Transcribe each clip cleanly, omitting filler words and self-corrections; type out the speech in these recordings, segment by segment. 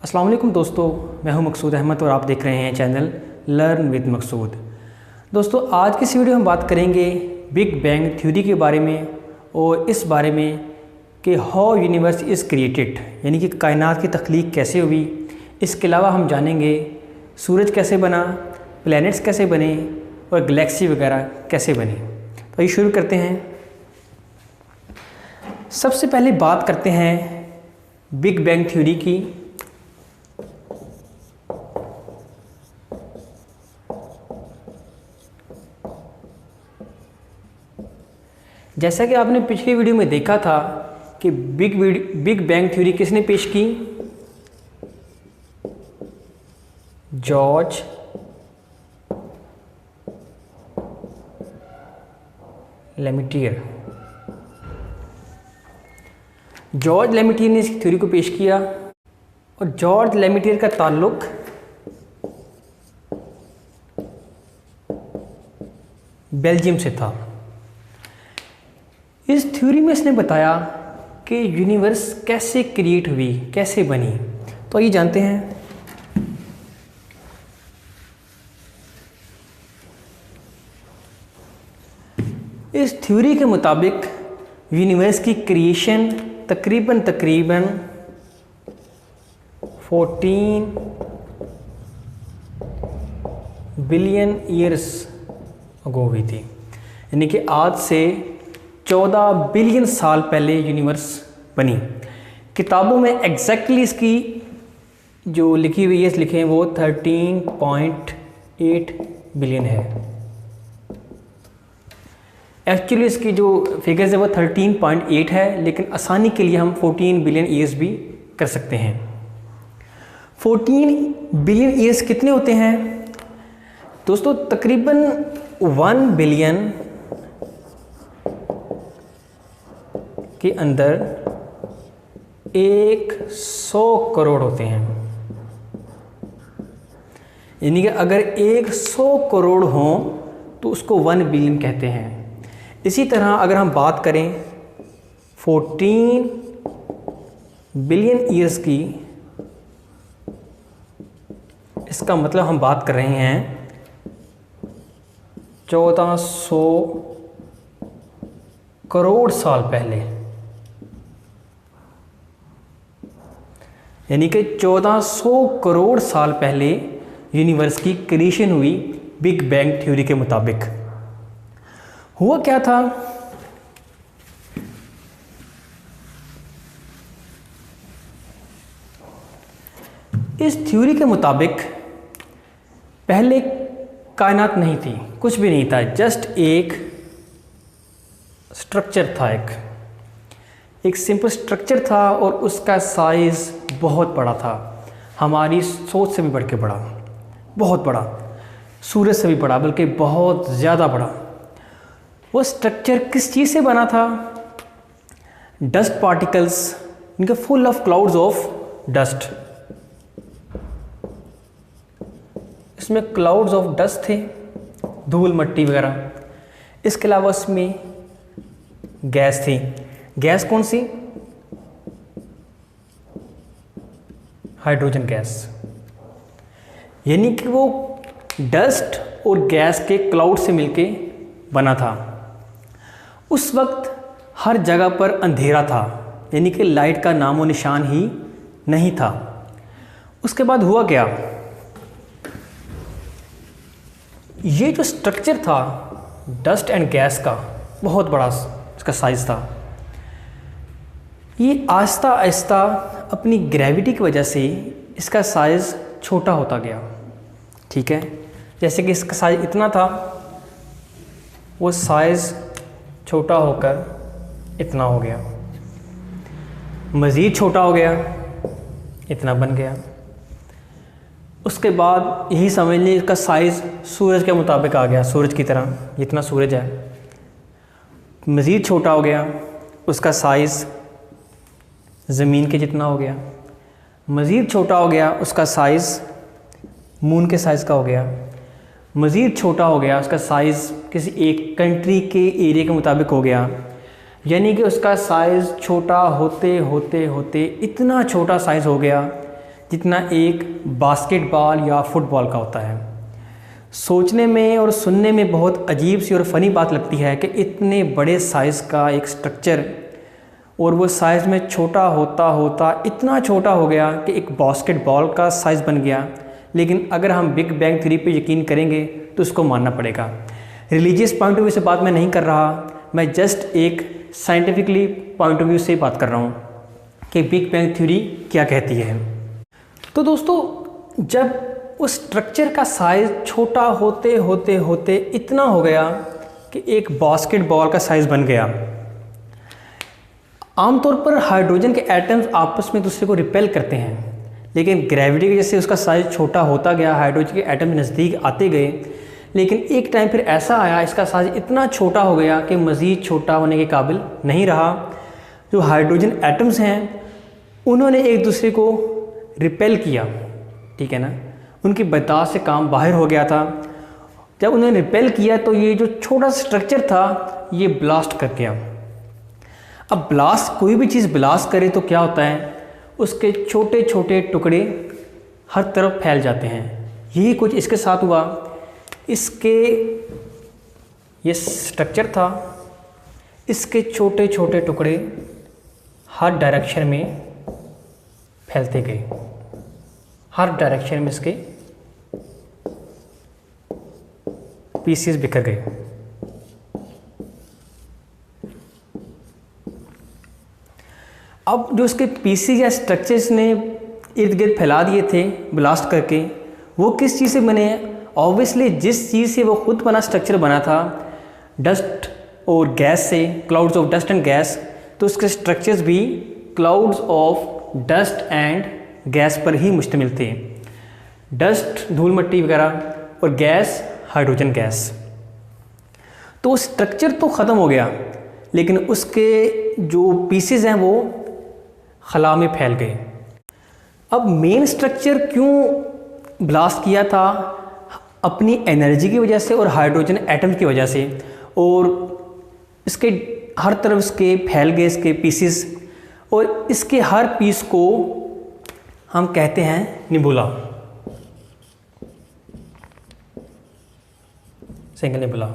अस्सलाम वालेकुम दोस्तों, मैं हूं मकसूद अहमद और आप देख रहे हैं चैनल लर्न विद मकसूद। दोस्तों, आज की इस वीडियो में हम बात करेंगे बिग बैंग थ्योरी के बारे में और इस बारे में कि हाउ यूनिवर्स इज़ क्रिएटेड, यानी कि कायनात की तख्लीक कैसे हुई। इसके अलावा हम जानेंगे सूरज कैसे बना, प्लैनेट्स कैसे बने और गैलेक्सी वगैरह कैसे बने। तो ये शुरू करते हैं। सबसे पहले बात करते हैं बिग बैंग थ्योरी की। जैसा कि आपने पिछली वीडियो में देखा था कि बिग बैंग थ्योरी किसने पेश की? जॉर्ज लेमिटियर। जॉर्ज लेमिटियर ने इस थ्योरी को पेश किया और जॉर्ज लेमिटियर का ताल्लुक बेल्जियम से था। इस थ्योरी में इसने बताया कि यूनिवर्स कैसे क्रिएट हुई, कैसे बनी। तो ये जानते हैं। इस थ्योरी के मुताबिक यूनिवर्स की क्रिएशन तकरीबन 14 बिलियन ईयर्स अगो हुई थी, यानी कि आज से 14 बिलियन साल पहले यूनिवर्स बनी। किताबों में एग्जैक्टली इसकी जो लिखी हुई है, लिखे हैं वो 13.8 बिलियन है। एक्चुअली इसकी जो फिगर्स है वो 13.8 है, लेकिन आसानी के लिए हम 14 बिलियन ईयर्स भी कर सकते हैं। 14 बिलियन ईयर्स कितने होते हैं दोस्तों? तकरीबन 1 बिलियन के अंदर 100 करोड़ होते हैं, यानी कि अगर 100 करोड़ हों तो उसको 1 बिलियन कहते हैं। इसी तरह अगर हम बात करें 14 बिलियन ईयर्स की, इसका मतलब हम बात कर रहे हैं 1400 करोड़ साल पहले, यानी कि 1400 करोड़ साल पहले यूनिवर्स की क्रिएशन हुई बिग बैंग थ्योरी के मुताबिक। हुआ क्या था? इस थ्योरी के मुताबिक पहले कायनात नहीं थी, कुछ भी नहीं था, जस्ट एक स्ट्रक्चर था, एक सिंपल स्ट्रक्चर था और उसका साइज़ बहुत बड़ा था, हमारी सोच से भी बढ़ के बड़ा, बहुत बड़ा, सूरज से भी बड़ा, बल्कि बहुत ज़्यादा बड़ा। वो स्ट्रक्चर किस चीज़ से बना था? डस्ट पार्टिकल्स, इनके full of clouds of dust. इसमें क्लाउड्स ऑफ डस्ट थे, धूल मट्टी वगैरह। इसके अलावा इसमें गैस थी। गैस कौन सी? Hydrogen gas. यानी कि वो डस्ट और गैस के क्लाउड से मिलके बना था। उस वक्त हर जगह पर अंधेरा था, यानी कि लाइट का नामो निशान ही नहीं था। उसके बाद हुआ क्या? ये जो स्ट्रक्चर था डस्ट एंड गैस का, बहुत बड़ा इसका साइज़ था। ये आहिस्ता आहिस्ता अपनी ग्रेविटी की वजह से इसका साइज़ छोटा होता गया। ठीक है, जैसे कि इसका साइज़ इतना था, वो साइज़ छोटा होकर इतना हो गया, मज़ीद छोटा हो गया, इतना बन गया। उसके बाद यही समझ लीजिए इसका साइज़ सूरज के मुताबिक आ गया, सूरज की तरह, जितना सूरज है मज़ीद छोटा हो गया। उसका साइज़ ज़मीन के जितना हो गया, मज़ीद छोटा हो गया। उसका साइज़ मून के साइज़ का हो गया, मज़ीद छोटा हो गया। उसका साइज़ किसी एक कंट्री के एरिया के मुताबिक हो गया। यानी कि उसका साइज़ छोटा होते होते होते इतना छोटा साइज़ हो गया जितना एक बास्केटबॉल या फुटबॉल का होता है। सोचने में और सुनने में बहुत अजीब सी और फ़नी बात लगती है कि इतने बड़े साइज़ का एक स्ट्रक्चर, और वो साइज़ में छोटा होता होता इतना छोटा हो गया कि एक बास्केटबॉल का साइज़ बन गया। लेकिन अगर हम बिग बैंग थ्योरी पे यकीन करेंगे तो उसको मानना पड़ेगा। रिलीजियस पॉइंट ऑफ व्यू से बात मैं नहीं कर रहा, मैं जस्ट एक साइंटिफिकली पॉइंट ऑफ व्यू से बात कर रहा हूँ कि बिग बैंग थ्योरी क्या कहती है। तो दोस्तों, जब उस स्ट्रक्चर का साइज़ छोटा होते होते होते इतना हो गया कि एक बास्केटबॉल का साइज़ बन गया। आमतौर पर हाइड्रोजन के एटम्स आपस में दूसरे को रिपेल करते हैं, लेकिन ग्रेविटी की वजह से उसका साइज़ छोटा होता गया, हाइड्रोजन के एटम नज़दीक आते गए। लेकिन एक टाइम फिर ऐसा आया, इसका साइज़ इतना छोटा हो गया कि मज़ीद छोटा होने के काबिल नहीं रहा। जो हाइड्रोजन एटम्स हैं उन्होंने एक दूसरे को रिपेल किया, ठीक है ना, उनकी बर्दाश्त से काम बाहर हो गया था। जब उन्होंने रिपेल किया तो ये जो छोटा सा स्ट्रक्चर था ये ब्लास्ट कर गया। अब ब्लास्ट, कोई भी चीज़ ब्लास्ट करे तो क्या होता है, उसके छोटे छोटे टुकड़े हर तरफ फैल जाते हैं। यही कुछ इसके साथ हुआ। इसके ये स्ट्रक्चर था, इसके छोटे छोटे टुकड़े हर डायरेक्शन में फैलते गए, हर डायरेक्शन में इसके पीसेस बिखर गए। अब जो उसके पीसेस या स्ट्रक्चर्स ने इर्द गिर्द फैला दिए थे ब्लास्ट करके, वो किस चीज़ से बने? ऑब्वियसली जिस चीज़ से वो खुद बना स्ट्रक्चर बना था, डस्ट और गैस से, clouds of dust and gas, तो उसके स्ट्रक्चर्स भी clouds of dust and gas पर ही मुश्तमिल थे। डस्ट धूल मिट्टी वगैरह और गैस हाइड्रोजन गैस। तो स्ट्रक्चर तो ख़त्म हो गया, लेकिन उसके जो पीसेस हैं वो खला में फैल गए। अब मेन स्ट्रक्चर क्यों ब्लास्ट किया था? अपनी एनर्जी की वजह से और हाइड्रोजन एटम की वजह से, और इसके हर तरफ इसके फैल गए इसके पीसेस, और इसके हर पीस को हम कहते हैं निबुला, सिंगल निबुला।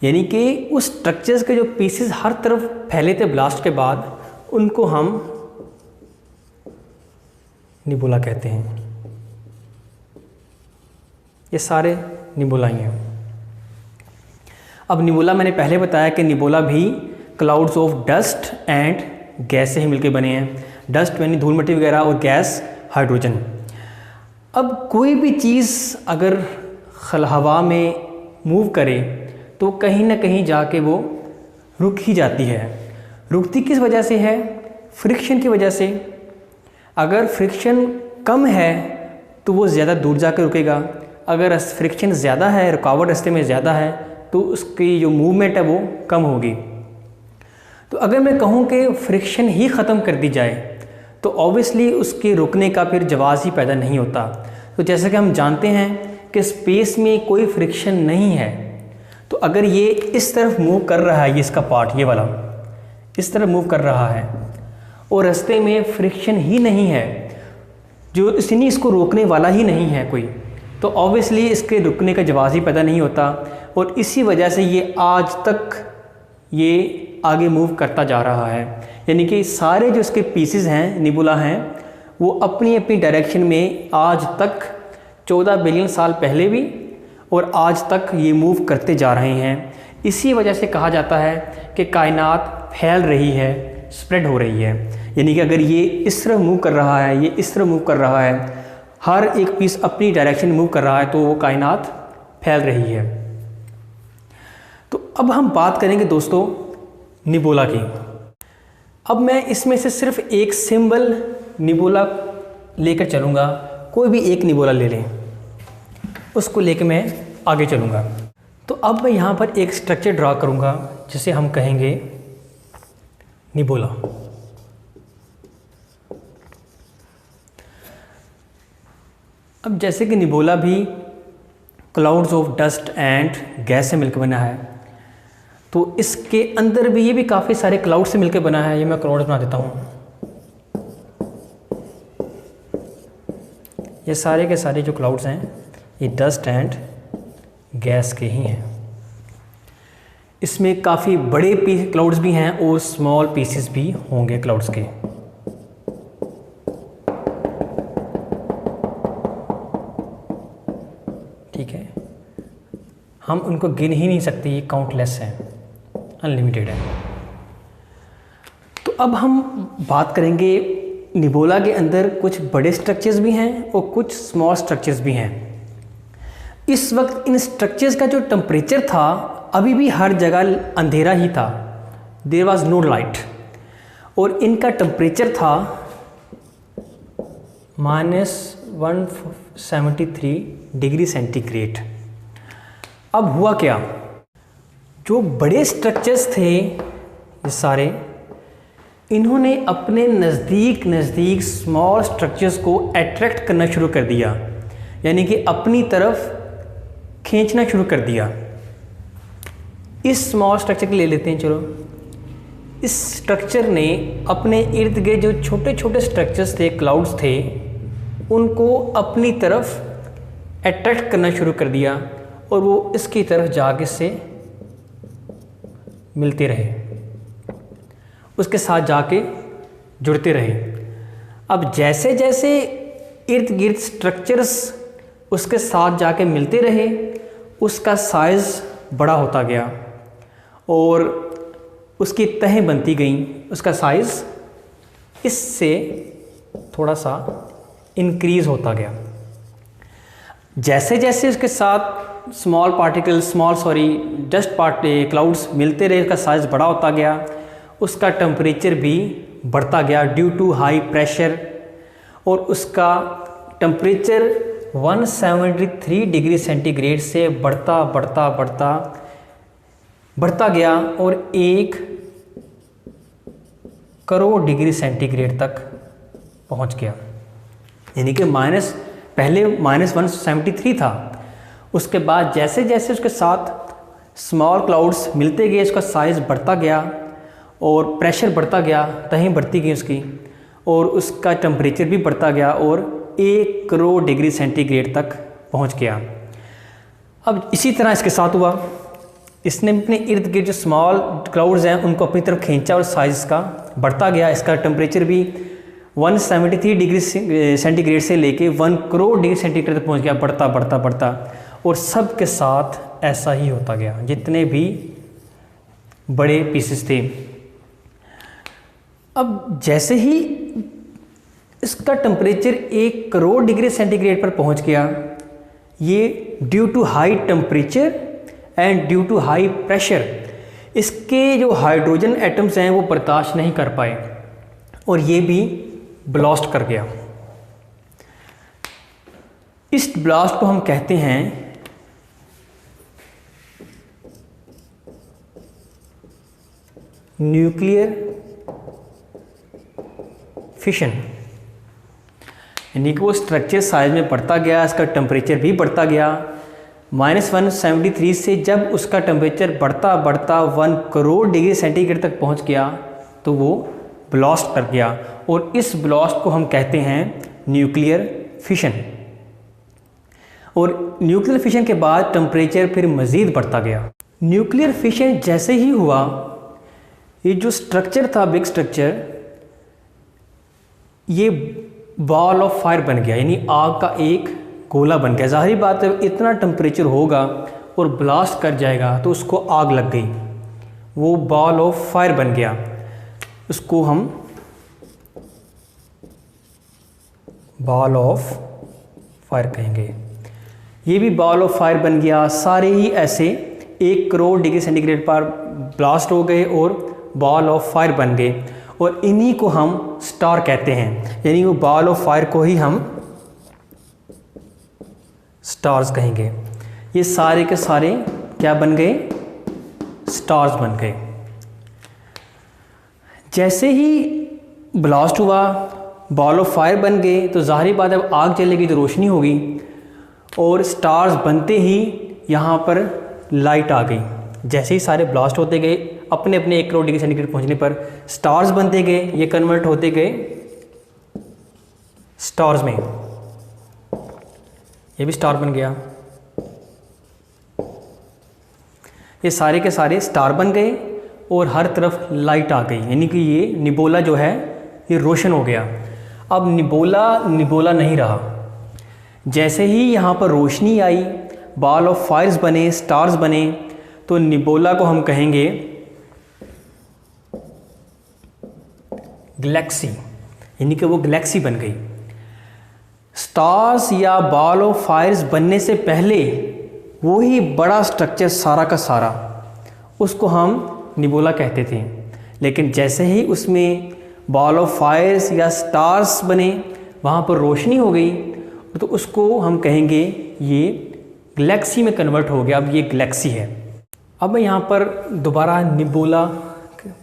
यानी कि उस स्ट्रक्चर्स के जो पीसेस हर तरफ फैले थे ब्लास्ट के बाद, उनको हम निबुला कहते हैं। ये सारे निबुला ही हैं। अब निबुला मैंने पहले बताया कि निबुला भी clouds of dust and gas से ही मिलकर बने हैं। डस्ट यानी धूल मिट्टी वगैरह और गैस हाइड्रोजन। अब कोई भी चीज़ अगर हवा में मूव करे तो कहीं ना कहीं जाके वो रुक ही जाती है। रुकती किस वजह से है? फ्रिक्शन की वजह से। अगर फ्रिक्शन कम है तो वो ज़्यादा दूर जाकर रुकेगा, अगर फ्रिक्शन ज़्यादा है, रुकावट रास्ते में ज़्यादा है, तो उसकी जो मूवमेंट है वो कम होगी। तो अगर मैं कहूँ कि फ्रिक्शन ही ख़त्म कर दी जाए तो ऑब्वियसली उसके रुकने का फिर जवाज़ ही पैदा नहीं होता। तो जैसा कि हम जानते हैं कि स्पेस में कोई फ्रिक्शन नहीं है, तो अगर ये इस तरफ मूव कर रहा है, ये इसका पार्ट ये वाला इस तरफ मूव कर रहा है और रास्ते में फ्रिक्शन ही नहीं है, जो इसने इसको रोकने वाला ही नहीं है कोई, तो ऑब्वियसली इसके रुकने का जवाज़ ही पैदा नहीं होता। और इसी वजह से ये आज तक ये आगे मूव करता जा रहा है। यानी कि सारे जो इसके पीसेस हैं, निबुला हैं, वो अपनी अपनी डायरेक्शन में आज तक 14 बिलियन साल पहले भी और आज तक ये मूव करते जा रहे हैं। इसी वजह से कहा जाता है कि कायनात फैल रही है, स्प्रेड हो रही है। यानी कि अगर ये इस तरफ मूव कर रहा है, ये इस तरफ मूव कर रहा है, हर एक पीस अपनी डायरेक्शन मूव कर रहा है, तो वो कायनात फैल रही है। तो अब हम बात करेंगे दोस्तों निबुला की। अब मैं इसमें से सिर्फ एक सिंबल निबुला लेकर चलूँगा, कोई भी एक निबुला ले लें, उसको लेकर मैं आगे चलूँगा। तो अब मैं यहाँ पर एक स्ट्रक्चर ड्रा करूँगा जिसे हम कहेंगे निबुला। अब जैसे कि निबुला भी clouds of dust and gas से मिलकर बना है, तो इसके अंदर भी ये भी काफ़ी सारे क्लाउड से मिलकर बना है। ये मैं क्लाउड बना देता हूँ। ये सारे के सारे जो क्लाउड्स हैं ये डस्ट एंड गैस के ही हैं। इसमें काफ़ी बड़े क्लाउड्स भी हैं और स्मॉल पीसेस भी होंगे क्लाउड्स के। ठीक है, हम उनको गिन ही नहीं सकते, ये काउंटलेस हैं, अनलिमिटेड है। तो अब हम बात करेंगे निबोला के अंदर कुछ बड़े स्ट्रक्चर्स भी हैं और कुछ स्मॉल स्ट्रक्चर्स भी हैं। इस वक्त इन स्ट्रक्चर्स का जो टेम्परेचर था अभी भी हर जगह अंधेरा ही था, देयर वाज नो लाइट, और इनका टेम्परेचर था -173 डिग्री सेंटीग्रेड। अब हुआ क्या, जो बड़े स्ट्रक्चर्स थे ये सारे, इन्होंने अपने नज़दीक स्मॉल स्ट्रक्चर्स को अट्रैक्ट करना शुरू कर दिया, यानी कि अपनी तरफ खींचना शुरू कर दिया। इस स्मॉल स्ट्रक्चर को ले लेते हैं, चलो। इस स्ट्रक्चर ने अपने इर्द गिर्द जो छोटे छोटे स्ट्रक्चर्स थे, क्लाउड्स थे, उनको अपनी तरफ अट्रैक्ट करना शुरू कर दिया और वो इसकी तरफ जाके से मिलते रहे, उसके साथ जाके जुड़ते रहे। अब जैसे जैसे इर्द गिर्द स्ट्रक्चर्स उसके साथ जाके मिलते रहे, उसका साइज़ बड़ा होता गया और उसकी तहें बनती गईं, उसका साइज़ इससे थोड़ा सा इंक्रीज़ होता गया। जैसे जैसे उसके साथ स्मॉल पार्टिकल्स डस्ट क्लाउड्स मिलते रहे, उसका साइज़ बड़ा होता गया, उसका टेम्परेचर भी बढ़ता गया ड्यू टू हाई प्रेशर, और उसका टेम्परेचर 173 डिग्री सेंटीग्रेड से बढ़ता गया और 1 करोड़ डिग्री सेंटीग्रेड तक पहुंच गया। यानी कि पहले -173 था, उसके बाद जैसे जैसे उसके साथ स्मॉल क्लाउड्स मिलते गए, उसका साइज़ बढ़ता गया और प्रेशर बढ़ता गया, तहें बढ़ती गई उसकी, और उसका टेम्परेचर भी बढ़ता गया और 1 करोड़ डिग्री सेंटीग्रेड तक पहुंच गया। अब इसी तरह इसके साथ हुआ, इसने अपने इर्द गिर्द जो स्मॉल क्लाउड्स हैं उनको अपनी तरफ खींचा और साइज़ का बढ़ता गया। इसका टेम्परेचर भी 173 डिग्री सेंटीग्रेड से लेके 1 करोड़ डिग्री सेंटीग्रेड तक पहुंच गया, बढ़ता, और सब के साथ ऐसा ही होता गया, जितने भी बड़े पीसेस थे। अब जैसे ही इसका टेम्परेचर 1 करोड़ डिग्री सेंटीग्रेड पर पहुंच गया, ये due to high temperature and due to high pressure, इसके जो हाइड्रोजन एटम्स हैं वो बर्दाश्त नहीं कर पाए और ये भी ब्लास्ट कर गया। इस ब्लास्ट को हम कहते हैं न्यूक्लियर फिशन, यानी कि वो स्ट्रक्चर साइज में बढ़ता गया, इसका टेम्परेचर भी बढ़ता गया। -173 से जब उसका टेम्परेचर बढ़ता 1 करोड़ डिग्री सेंटीग्रेड तक पहुंच गया तो वो ब्लास्ट कर गया, और इस ब्लास्ट को हम कहते हैं न्यूक्लियर फिशन। और न्यूक्लियर फिशन के बाद टेम्परेचर फिर मज़ीद बढ़ता गया। न्यूक्लियर फिशन जैसे ही हुआ, ये जो स्ट्रक्चर था, बिग स्ट्रक्चर, ये बॉल ऑफ फायर बन गया, यानी आग का एक गोला बन गया। ज़ाहिर बात है, इतना टेम्परेचर होगा और ब्लास्ट कर जाएगा तो उसको आग लग गई, वो बॉल ऑफ फायर बन गया। उसको हम बॉल ऑफ फायर कहेंगे। ये भी बॉल ऑफ फायर बन गया। सारे ही ऐसे 1 करोड़ डिग्री सेंटीग्रेड पर ब्लास्ट हो गए और बॉल ऑफ फायर बन गए, और इन्हीं को हम स्टार कहते हैं, यानी वो बॉल ऑफ फायर को ही हम स्टार्स कहेंगे। ये सारे के सारे क्या बन गए? स्टार्स बन गए। जैसे ही ब्लास्ट हुआ, बॉल ऑफ फायर बन गए, तो ज़ाहिर बात है आग जलेगी तो रोशनी होगी, और स्टार्स बनते ही यहाँ पर लाइट आ गई। जैसे ही सारे ब्लास्ट होते गए, अपने अपने 1 करोड़ डिग्री सेंटीग्रेड पहुँचने पर स्टार्स बनते गए, ये कन्वर्ट होते गए स्टार्स में। ये भी स्टार बन गया। ये सारे के सारे स्टार बन गए और हर तरफ लाइट आ गई, यानी कि ये निबोला जो है ये रोशन हो गया। अब निबोला निबोला नहीं रहा। जैसे ही यहाँ पर रोशनी आई, बॉल ऑफ फायर्स बने, स्टार्स बने, तो निबोला को हम कहेंगे गैलेक्सी, यानी कि वो गैलेक्सी बन गई। स्टार्स या बॉल ऑफ फायर्स बनने से पहले वो ही बड़ा स्ट्रक्चर सारा का सारा, उसको हम निबोला कहते थे। लेकिन जैसे ही उसमें बॉल ऑफ फायर्स या स्टार्स बने, वहाँ पर रोशनी हो गई, तो उसको हम कहेंगे ये गैलेक्सी में कन्वर्ट हो गया। अब ये गैलेक्सी है। अब मैं यहाँ पर दोबारा निबोला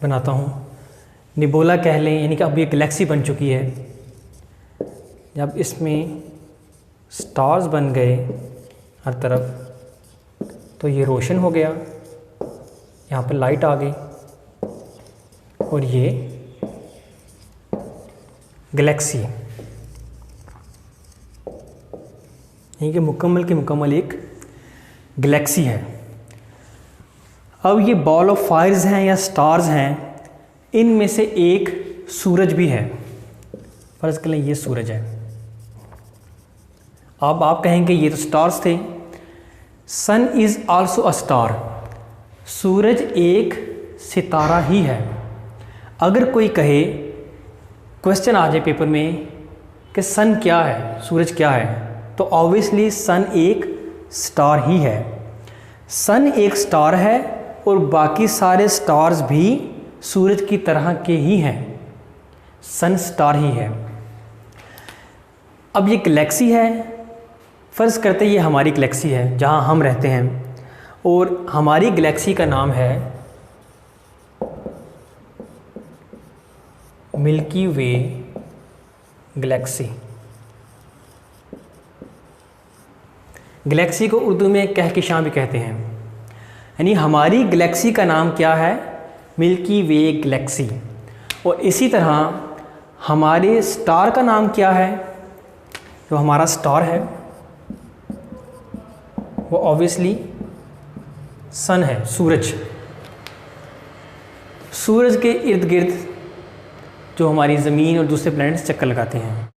बनाता हूँ, निबोला कह लें, यानी कि अब ये गैलेक्सी बन चुकी है। जब इसमें स्टार्स बन गए हर तरफ, तो ये रोशन हो गया, यहाँ पर लाइट आ गई और ये गैलेक्सी, यानी कि मुकम्मल की मुकम्मल एक गैलेक्सी है। अब ये बॉल ऑफ फायर्स हैं या स्टार्स हैं, इनमें से एक सूरज भी है। फर्ज कर लें ये सूरज है। अब आप कहेंगे ये तो स्टार्स थे। सन इज़ आल्सो अ स्टार, सूरज एक सितारा ही है। अगर कोई कहे, क्वेश्चन आ जाए पेपर में कि सन क्या है, सूरज क्या है, तो ऑब्वियसली सन एक स्टार ही है। सन एक स्टार है और बाकी सारे स्टार्स भी सूरज की तरह के ही हैं। सन स्टार ही है। अब ये गैलेक्सी है, फ़र्ज़ करते ये हमारी गैलेक्सी है जहाँ हम रहते हैं, और हमारी गैलेक्सी का नाम है मिल्की वे गैलेक्सी। गैलेक्सी को उर्दू में कहकशां भी कहते हैं। यानी हमारी गैलेक्सी का नाम क्या है? मिल्की वे गैलेक्सी। और इसी तरह हमारे स्टार का नाम क्या है? जो हमारा स्टार है वो ऑब्वियसली सन है, सूरज। सूरज के इर्द गिर्द जो हमारी ज़मीन और दूसरे प्लैनेट्स चक्कर लगाते हैं।